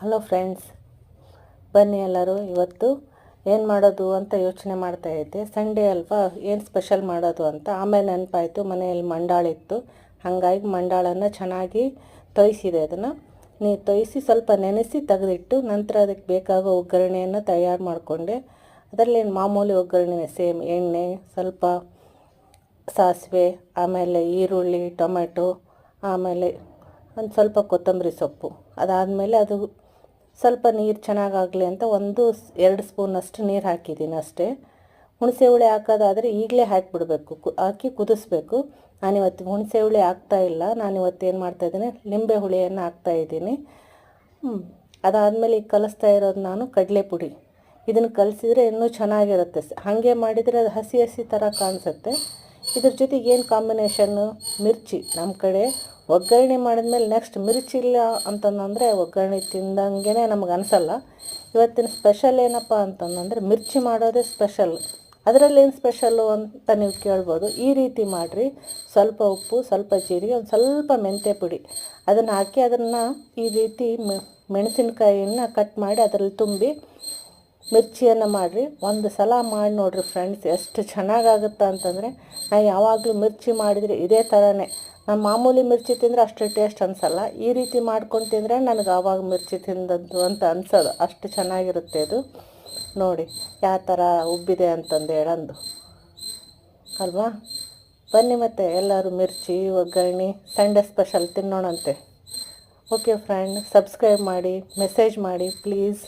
Hello friends, ಬನ್ನಿ ಎಲ್ಲರೂ. ಇವತ್ತು ಏನು ಮಾಡೋದು ಅಂತ ಯೋಚನೆ ಮಾಡ್ತಾಯಿದ್ದೆ. ಸಂಡೇ ಅಲ್ವಾ, ಏನು ಸ್ಪೆಷಲ್ ಮಾಡೋದು ಅಂತ. ಆಮೇಲೆ ನೆನಪಾಯಿತು ಮನೆಯಲ್ಲಿ ಮಂಡಾಳಿತ್ತು. ಹಾಗಾಗಿ ಮಂಡಾಳನ್ನು ಚೆನ್ನಾಗಿ ತೊಯಿಸಿದೆ. ಅದನ್ನು ತೊಯಿಸಿ ಸ್ವಲ್ಪ ನೆನೆಸಿ ತೆಗೆದಿಟ್ಟು ನಂತರ ಅದಕ್ಕೆ ಬೇಕಾಗೋ ಒಗ್ಗರಣೆಯನ್ನು ತಯಾರು ಮಾಡಿಕೊಂಡೆ. ಅದರಲ್ಲಿ ಮಾಮೂಲಿ ಒಗ್ಗರಣೆ, ಸೇಮ್ ಎಣ್ಣೆ, ಸ್ವಲ್ಪ ಸಾಸಿವೆ, ಆಮೇಲೆ ಈರುಳ್ಳಿ, ಟೊಮೆಟೊ, ಆಮೇಲೆ ಒಂದು ಸ್ವಲ್ಪ ಕೊತ್ತಂಬರಿ ಸೊಪ್ಪು. ಅದಾದಮೇಲೆ ಅದು ಸ್ವಲ್ಪ ನೀರು ಚೆನ್ನಾಗಾಗಲಿ ಅಂತ 1-2 ಸ್ಪೂನಷ್ಟು ನೀರು ಹಾಕಿದ್ದೀನಿ ಅಷ್ಟೇ. ಹುಣಸೆ ಹುಳಿ ಹಾಕೋದಾದರೆ ಈಗಲೇ ಹಾಕಿಬಿಡಬೇಕು, ಹಾಕಿ ಕುದಿಸ್ಬೇಕು. ನಾನಿವತ್ತು ಹುಣಸೆ ಹುಳಿ ಹಾಕ್ತಾಯಿಲ್ಲ. ನಾನಿವತ್ತು ಏನು ಮಾಡ್ತಾಯಿದ್ದೀನಿ, ಲಿಂಬೆ ಹುಳಿಯನ್ನು ಹಾಕ್ತಾಯಿದ್ದೀನಿ. ಅದಾದಮೇಲೆ ಈಗ ಕಲಿಸ್ತಾ ಇರೋದು ನಾನು ಕಡಲೆ ಪುಡಿ. ಇದನ್ನು ಕಲಿಸಿದ್ರೆ ಇನ್ನೂ ಚೆನ್ನಾಗಿರುತ್ತೆ. ಹಾಗೆ ಮಾಡಿದರೆ ಅದು ಹಸಿ ಹಸಿ ಥರ ಕಾಣಿಸುತ್ತೆ. ಇದ್ರ ಜೊತೆಗೆ ಏನು ಕಾಂಬಿನೇಷನ್ನು, ಮಿರ್ಚಿ. ನಮ್ಮ ಕಡೆ ಒಗ್ಗರಣೆ ಮಾಡಿದ್ಮೇಲೆ ನೆಕ್ಸ್ಟ್ ಮಿರ್ಚಿ ಇಲ್ಲ ಅಂತಂದರೆ ಒಗ್ಗರಣೆ ತಿಂದಂಗೆ ನಮಗೆ ಅನಿಸಲ್ಲ. ಇವತ್ತಿನ ಸ್ಪೆಷಲ್ ಏನಪ್ಪ ಅಂತಂದರೆ ಮಿರ್ಚಿ ಮಾಡೋದೇ ಸ್ಪೆಷಲ್. ಅದರಲ್ಲೇನು ಸ್ಪೆಷಲ್ಲು ಅಂತ ನೀವು ಕೇಳ್ಬೋದು. ಈ ರೀತಿ ಮಾಡಿರಿ. ಸ್ವಲ್ಪ ಉಪ್ಪು, ಸ್ವಲ್ಪ ಜೀರಿಗೆ, ಒಂದು ಸ್ವಲ್ಪ ಮೆಂತ್ಯ ಪುಡಿ ಅದನ್ನು ಹಾಕಿ ಅದನ್ನು ಈ ರೀತಿ ಮೆಣಸಿನ್ಕಾಯಿಯನ್ನು ಕಟ್ ಮಾಡಿ ಅದರಲ್ಲಿ ತುಂಬಿ ಮಿರ್ಚಿಯನ್ನು ಮಾಡಿರಿ. ಒಂದು ಸಲ ಮಾಡಿ ನೋಡಿರಿ ಫ್ರೆಂಡ್ಸ್, ಎಷ್ಟು ಚೆನ್ನಾಗಾಗುತ್ತೆ ಅಂತಂದರೆ. ನಾನು ಯಾವಾಗಲೂ ಮಿರ್ಚಿ ಮಾಡಿದರೆ ಇದೇ ಥರನೇ. ನಾನು ಮಾಮೂಲಿ ಮಿರ್ಚಿ ತಿಂದರೆ ಅಷ್ಟು ಟೇಸ್ಟ್ ಅನಿಸಲ್ಲ. ಈ ರೀತಿ ಮಾಡ್ಕೊಂಡು ತಿಂದರೆ ನನಗೆ ಆವಾಗ ಮಿರ್ಚಿ ತಿಂದದ್ದು ಅಂತ ಅನಿಸೋದು. ಅಷ್ಟು ಚೆನ್ನಾಗಿರುತ್ತೆ ಅದು. ನೋಡಿ ಯಾವ ಥರ ಉಬ್ಬಿದೆ ಅಂತಂದು ಹೇಳಂದು ಅಲ್ವಾ. ಬನ್ನಿ ಮತ್ತೆ ಎಲ್ಲರೂ ಮಿರ್ಚಿ ಒಗ್ಗರಣೆ ಸಂಡೇ ಸ್ಪೆಷಲ್ ತಿನ್ನೋಣಂತೆ. ಓಕೆ ಫ್ರೆಂಡ್, ಸಬ್ಸ್ಕ್ರೈಬ್ ಮಾಡಿ, ಮೆಸೇಜ್ ಮಾಡಿ ಪ್ಲೀಸ್.